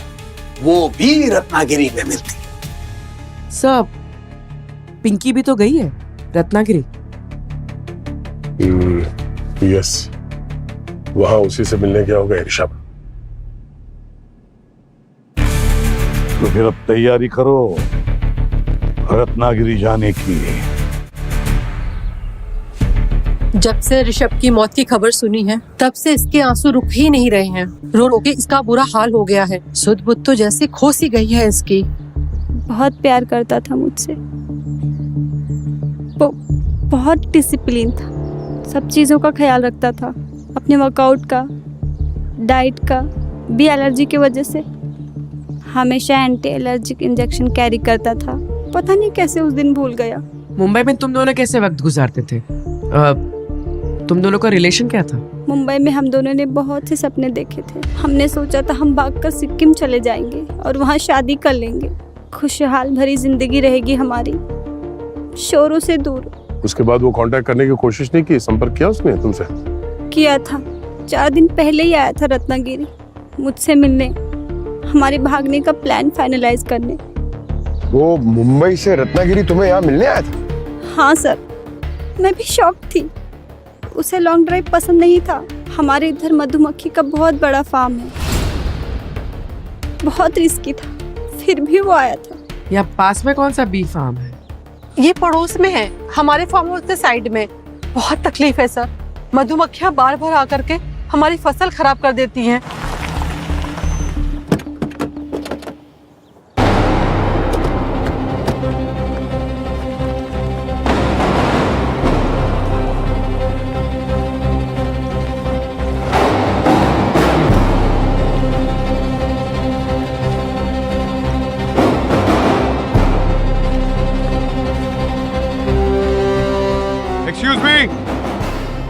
वो भी रत्नागिरी में मिलती है। सब पिंकी भी तो गई है रत्नागिरी। यस, वहां उसी से मिलने गया होगा ऋषभ। तो फिर अब तैयारी करो रत्नागिरी जाने की। जब से ऋषभ की मौत की खबर सुनी है, तब से इसके आंसू रुक ही नहीं रहे हैं। रो रो के इसका बुरा हाल हो गया है। सुध बुध तो जैसे खो सी गई है इसकी। बहुत प्यार करता था मुझसे, वो बहुत डिसिप्लिन था, सब चीज़ों का ख्याल रखता था। अपने वर्कआउट का, डाइट का भी एलर्जी की वजह से हमेशा एंटी एलर्जिक इंजेक्शन कैरी करता था। पता नहीं कैसे उस दिन भूल गया। मुंबई में तुम दोनों कैसे वक्त गुजारते थे? तुम दोनों का रिलेशन क्या था? मुंबई में हम दोनों ने बहुत से सपने देखे थे। हमने सोचा था हम भागकर सिक्किम चले जाएंगे और वहाँ शादी कर लेंगे। खुशहाल भरी जिंदगी रहेगी हमारी, शोरों से दूर। उसके बाद वो कांटेक्ट करने की कोशिश नहीं की? संपर्क किया उसने तुमसे? किया था, 4 दिन पहले ही आया था रत्नागिरी मुझसे मिलने, हमारे भागने का प्लान फाइनलाइज करने। वो मुंबई से रत्नागिरी तुम्हें यहाँ मिलने आया था? हाँ सर, मैं भी शॉक थी। उसे लॉन्ग ड्राइव पसंद नहीं था। हमारे इधर मधुमक्खी का बहुत बड़ा फार्म है, बहुत रिस्की था, फिर भी वो आया था। यहाँ पास में कौन सा बी फार्म है? ये पड़ोस में है, हमारे फार्म हाउस के साइड में। बहुत तकलीफ है सर, मधुमक्खियां बार बार आकर के हमारी फसल खराब कर देती हैं।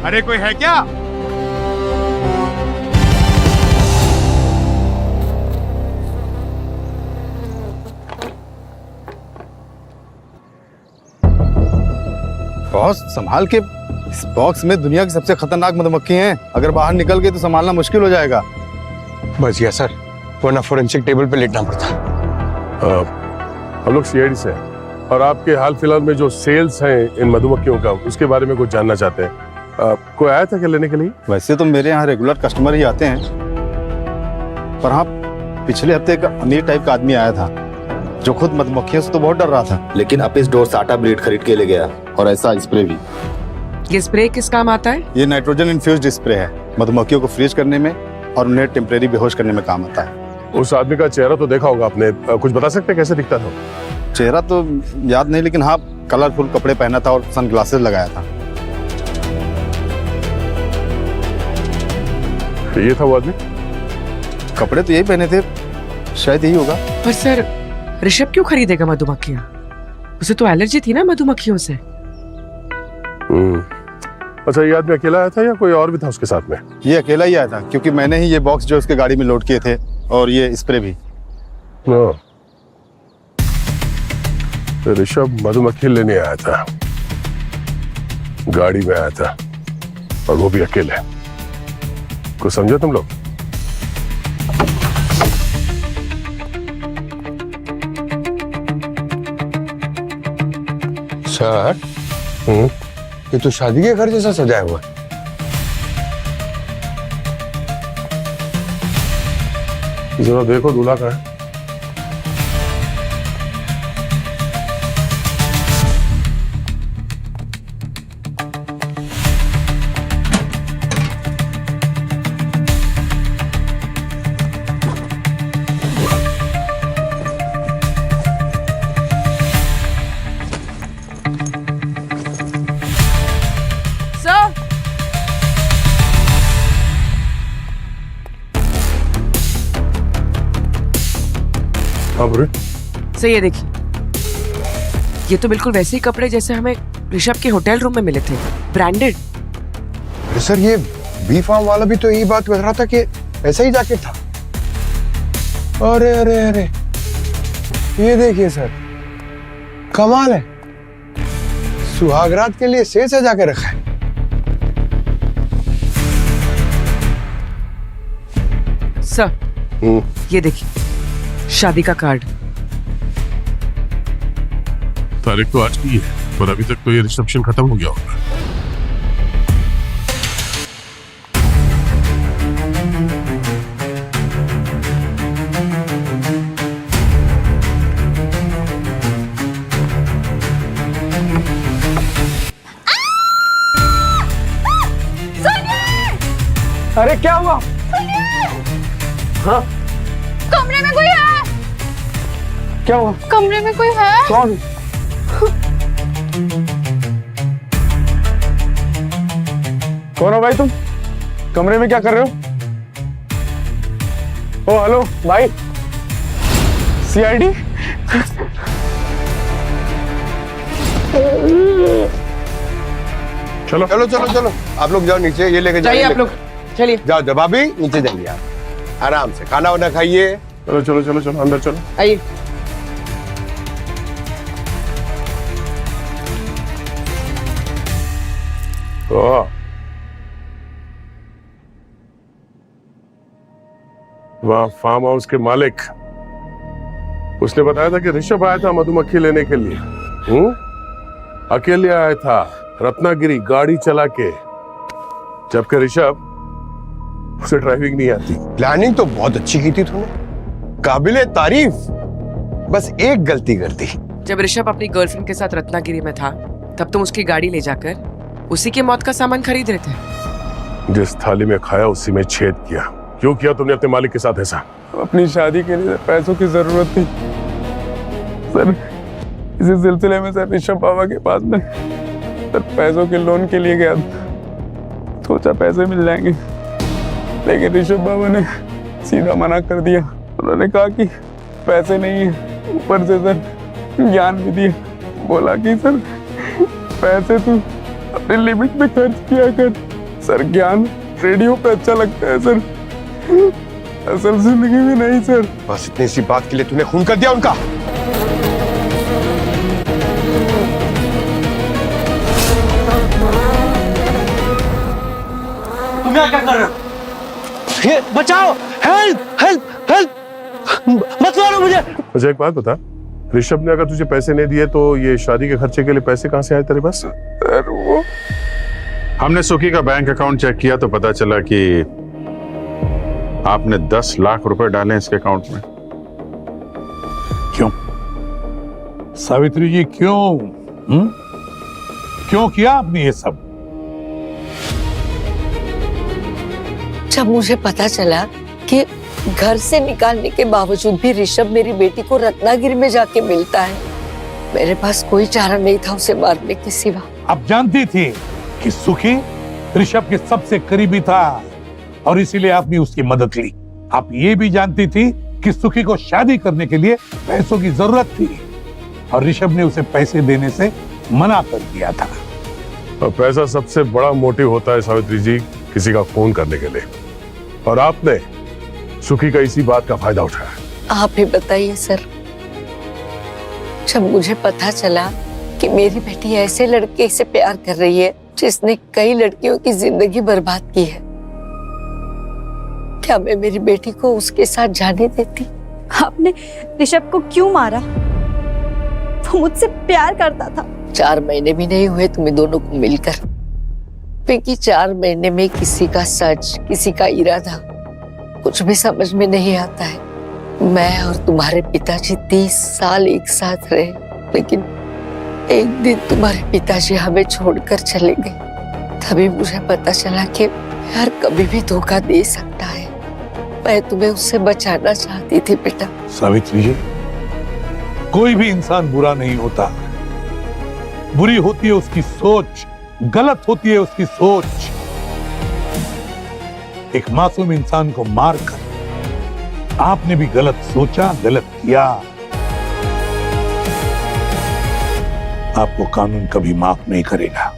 अरे कोई है क्या? बॉस संभाल के, इस बॉक्स में दुनिया की सबसे खतरनाक मधुमक्खी हैं। अगर बाहर निकल गई तो संभालना मुश्किल हो जाएगा। बच गया सर, वरना फोरेंसिक टेबल पे लेटना पड़ता। हम लोग सीआईडी से हैं और आपके हाल फिलहाल में जो सेल्स हैं इन मधुमक्खियों का, उसके बारे में कुछ जानना चाहते हैं। कोई आया था क्या लेने के लिए? वैसे तो मेरे यहाँ रेगुलर कस्टमर ही आते हैं, पर हाँ पिछले हफ्ते एक अमीर टाइप का आदमी आया था जो खुद मधुमक्खियों से तो बहुत डर रहा था, लेकिन अपने स्टोर से आटा ब्लेड खरीद के ले गया और ऐसा स्प्रे भी। ये स्प्रे किस काम आता है? ये नाइट्रोजन इन्फ्यूज्ड स्प्रे है, मधुमक्खियों को फ्रीज करने में और उन्हें टेम्परेरी बेहोश करने में काम आता है। उस आदमी का चेहरा तो देखा होगा आपने, कुछ बता सकते हैं कैसे दिखता था? चेहरा तो याद नहीं, लेकिन हाँ कलरफुल कपड़े पहना था और सनग्लासेस लगाया था। ये था वो आदमी? कपड़े तो यही पहने थे, शायद यही होगा। पर सर ऋषभ क्यों खरीदेगा मधुमक्खियाँ? उसे तो एलर्जी थी ना मधुमक्खियों से। अच्छा, ये आदमी अकेला आया था या कोई और भी था उसके साथ में? ये अकेला ही आया था, क्योंकि मैंने ही ये बॉक्स जो उसके गाड़ी में लोड किए थे और ये स्प्रे भी। ऋषभ मधुमक्खी लेने आया था, गाड़ी में आया था और वो भी अकेले। कुछ समझे तुम लोग? सर ये तो शादी के घर जैसा सजाया हुआ है। जरा देखो दूल्हा कहाँ है। सर ये देखिए, ये तो बिल्कुल वैसे ही कपड़े जैसे हमें ऋषभ के होटल रूम में मिले थे, ब्रांडेड। सर ये बी फार्म वाला भी तो यही बात कर रहा था कि ऐसा ही जैकेट था। अरे अरे अरे, ये देखिए सर, कमाल है, सुहागरात के लिए सेज सजा के रखा है। सर ये देखिए, शादी का कार्ड। तारीख तो आज की है, पर अभी तक तो ये रिसेप्शन खत्म हो गया होगा। अरे क्या हुआ? हाँ कमरे में कोई है। क्या हुआ? कमरे में कोई है। कौन? कौन हो भाई तुम? कमरे में क्या कर रहे हो? ओ हेलो भाई, सीआईडी? चलो चलो चलो चलो, आप लोग जाओ नीचे, ये लेके जाइए आप लोग, चलिए जाओ। जब भाभी नीचे जाइए, आप आराम से खाना वाना खाइए। चलो चलो चलो चलो, अंदर चलो, आइए। वहाँ फार्म हाउस के मालिक, उसने बताया था कि ऋषभ आया था मधुमक्खी लेने के लिए। अकेले आया था, रत्नागिरी गाड़ी चला के, जबकि ऋषभ, उसे ड्राइविंग नहीं आती। प्लानिंग तो बहुत अच्छी की थी तूने, काबिले तारीफ, बस एक गलती कर दी। जब ऋषभ अपनी गर्लफ्रेंड के साथ रत्नागिरी में था, तब तुम उसकी गाड़ी ले जाकर उसी के मौत का सामान खरीद रहे थे। जिस थाली में खाया उसी में छेद किया। क्यों किया तुमने अपने मालिक के साथ ऐसा? अपनी शादी के लिए पैसों की जरूरत थी सर, इसी सिलसिले में सर ऋषभ बाबा के पास में सर पैसों के लोन के लिए गया था। सोचा पैसे मिल जाएंगे, लेकिन ऋषभ बाबा ने सीधा मना कर दिया। उन्होंने कहा कि पैसे नहीं है, ऊपर से सर ज्ञान भी दिया, बोला कि सर पैसे तू अपने लिमिट में खर्च किया कर। सर ज्ञान रेडियो पे अच्छा लगता है सर, असल जिंदगी में नहीं सर। बस इतनी सी बात के लिए तूने खून कर दिया उनका। तुम यहाँ क्या कर रहे हो? ये बचाओ, हेल्प हेल्प हेल्प, मत मारो मुझे। मुझे एक बात बता, ऋषभ ने अगर तुझे पैसे नहीं दिए तो ये शादी के खर्चे के लिए पैसे कहाँ से आए तेरे पास? सर वो हमने सुखी का बैंक अकाउंट चेक किया तो पता चला कि आपने 10 लाख रुपए डाले इसके अकाउंट में। क्यों सावित्री जी, क्यों? क्यों किया आपने ये सब? जब मुझे पता चला कि घर से निकालने के बावजूद भी ऋषभ मेरी बेटी को रत्नागिरी में जाके मिलता है, मेरे पास कोई चारा नहीं था उसे मारने के सिवा। आप जानती थी कि सुखी ऋषभ के सबसे करीबी था और इसीलिए आपने उसकी मदद ली। आप ये भी जानती थी कि सुखी को शादी करने के लिए पैसों की जरूरत थी और ऋषभ ने उसे पैसे देने से मना कर दिया था। और पैसा सबसे बड़ा मोटिव होता है सावित्री जी, किसी का खून करने के लिए, और आपने सुखी का इसी बात का फायदा उठाया। आप ही बताइए सर, जब मुझे पता चला कि मेरी बेटी ऐसे लड़के से प्यार कर रही है जिसने कई लड़कियों की जिंदगी बर्बाद की है, क्या मैं मेरी बेटी को उसके साथ जाने देती? आपने ऋषभ को क्यों मारा? वो मुझसे प्यार करता था। 4 महीने भी नहीं हुए तुम्हें दोनों को मिलकर, क्योंकि 4 महीने में किसी का सच, किसी का इरादा कुछ भी समझ में नहीं आता है। मैं और तुम्हारे पिताजी 30 साल एक साथ रहे, लेकिन एक दिन तुम्हारे पिताजी हमें छोड़कर चले गए। तभी मुझे पता चला कि प्यार कभी भी धोखा दे सकता है। मैं तुम्हें उससे बचाना चाहती थी बेटा। सावित्री जी, कोई भी इंसान बुरा नहीं होता, बुरी होती है उसकी सोच, गलत होती है उसकी सोच। एक मासूम इंसान को मारकर आपने भी गलत सोचा, गलत किया। आपको कानून कभी माफ नहीं करेगा।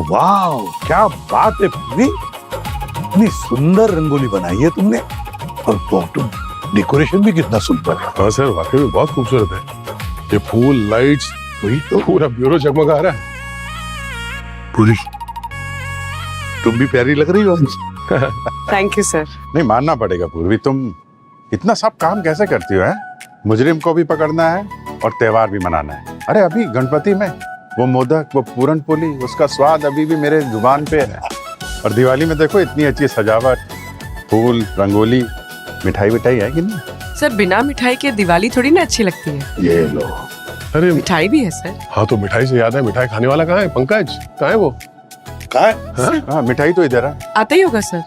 वाह, क्या बात है पूरी, इतनी सुंदर रंगोली बनाई है तुमने, और बॉटम डेकोरेशन भी कितना सुंदर है। हाँ सर, वाकई में बहुत खूबसूरत है। ये फूल, लाइट्स, वही तो पूरा ब्यूरो जगमगा रहा है। पूरी तुम भी प्यारी लग रही हो। Thank you sir. नहीं, मानना पड़ेगा पूर्वी, तुम इतना सब काम कैसे करती हो? मुजरिम को भी पकड़ना है और त्योहार भी मनाना है। अरे अभी गणपति में वो मोदक, वो पूरन पोली, उसका स्वाद अभी भी मेरे जुबान पे है। और दिवाली में देखो इतनी अच्छी सजावट, फूल, रंगोली, मिठाई विठाई है कि नहीं? सर बिना मिठाई के दिवाली थोड़ी ना अच्छी लगती है। ये लो। अरे मिठाई भी है सर। हाँ तो मिठाई से याद है, मिठाई खाने वाला कहाँ है? पंकज कहाँ है वो? कहाँ है? हाँ मिठाई तो इधर है। आता ही होगा सर।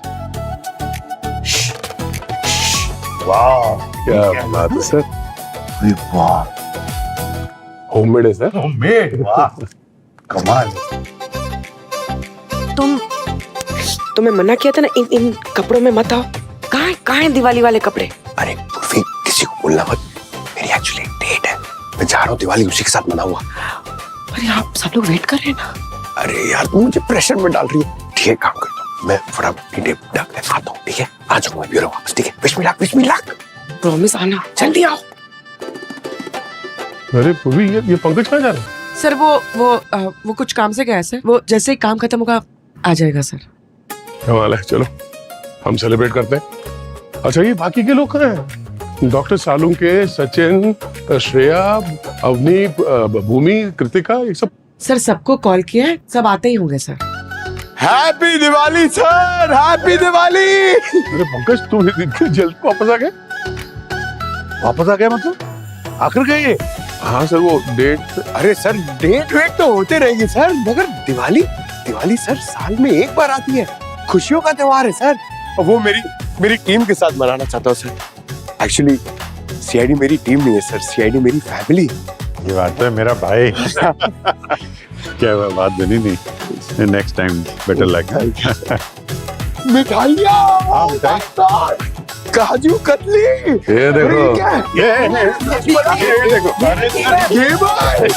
वाह, क्या बात है सर। वाह, होममेड है सर। होममेड, वाह, कमाल। तुम्हें मना किया था ना इन कपड़ों में मत आओ। कहाँ है दिवाली वाले कपड़े? अरे पूर्वी, किसी को बोलना मत, मेरी एक्चुअली डेट है, मैं जा रहा हूँ दिवाली उसी के साथ मनाऊंगा। अरे आप सब लोग वेट कर रहे हैं ना। अरे यार तुम मुझे प्रेशर में डाल रही हो। ठीक है, काम करता हूँ, मैं फटाफट डेट डाल के आता हूँ। ठीक है, आ जाऊंगा ब्यूरो वापस। ठीक है, विश मी लक। प्रॉमिस आना, जल्दी आओ। अरे पूर्वी, ये पंकज कहाँ जा रहा है? सर वो कुछ काम से गया है सर। वो जैसे ही काम खत्म होगा आ जाएगा सर। कमाल है, चलो हम सेलिब्रेट करते हैं। अच्छा ये बाकी के लोग कहाँ हैं? डॉक्टर सालू के, सचिन, श्रेया, अवनी, भूमि, कृतिका, ये सब। सर सबको कॉल किया है, सब आते ही होंगे sir. Happy Diwali sir, happy Diwali. अरे पंकज, तुम इतनी जल्द वापस आ गए? वापस आ गया मतलब? आखिर गए ये? हाँ सर, वो डेट। अरे सर, डेट वेट तो होते रहेंगे सर, मगर दिवाली सर साल में एक बार आती है, खुशियों का त्योहार है सर, और वो मेरी टीम के साथ मनाना चाहता हूँ सर। एक्चुअली सीआईडी मेरी टीम नहीं है सर, सीआईडी मेरी फैमिली। ये बात तो है मेरा भाई। क्या हुआ, बात बनी नहीं? Next time better luck. मिठाइयाँ, काजू कतली, ये देखो, ये देखो, ये भाई